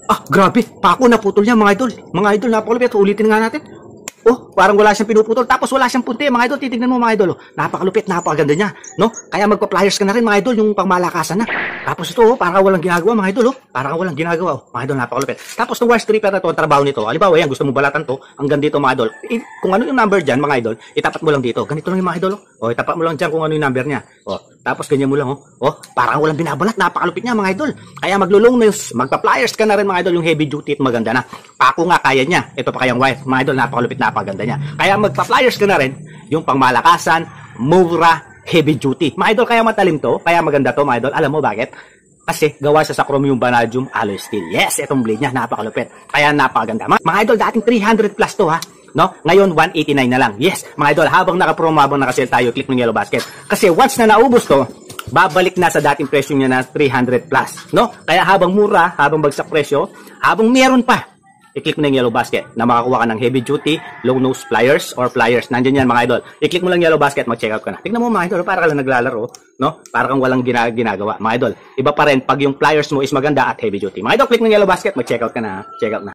Ah, grabe. Pako naputol niya, mga idol. Mga idol, napakalupit. Ulitin nga natin. Oh, parang wala siyang pinuputol. Tapos wala siyang punti, mga idol. Titignan mo, mga idol. Oh. Napakalupit, napakaganda niya. No? Kaya magpa-pliers ka na rin, mga idol, yung pangmalakasan na. Tapos ito, oh, parang walang ginagawa, mga idol. Oh. Parang walang ginagawa. Oh. Mga idol, napakalupit. Tapos itong wire stripper na to, ang trabaho nito. Halimbawa, yan, gusto mo balatan to. Hanggang dito, mga idol. Kung ano yung number dyan, mga idol, itapat mo lang dito. Ganito lang yung mga idol. Oh, itapat mo lang dyan kung ano yung number niya. Oh, tapos ganyan mo lang, oh. Oh, parang walang binabalat. Napakalupit niya, mga idol. Kaya maglulong news, magpa-pliers ka na rin, mga idol, yung heavy duty at maganda na. Pako nga kaya niya. Ito pa kayang wire. Mga idol, napakalupit, napakaganda niya. Kaya magpa-pliers ka na rin, yung pangmalakasan, mura, heavy duty. Mga idol, kaya matalim to, kaya maganda to, mga idol. Alam mo bakit? Kasi gawa siya sa chromium vanadium alloy steel. Yes, itong blade niya, napakalupit. Kaya napakaganda. Mga idol, dating 300 plus to, ha? No? Ngayon, 189 na lang. Yes, mga idol, habang naka-promo, habang naka-sale tayo, click ng yellow basket. Kasi once na naubos to, babalik na sa dating presyo niya na 300 plus. No? Kaya habang mura, habang bagsak presyo, habang meron pa, i-click mo na yung yellow basket na makakuha ka ng heavy duty, low nose pliers or pliers. Nandiyan yan, mga idol. I-click mo lang yellow basket, mag-check out ka na. Tignan mo, mga idol, para ka lang naglalaro, no? Para kang walang ginagawa. Mga idol, iba pa rin pag yung pliers mo is maganda at heavy duty. Mga idol, click ng yellow basket, mag-check out ka na. Check out na.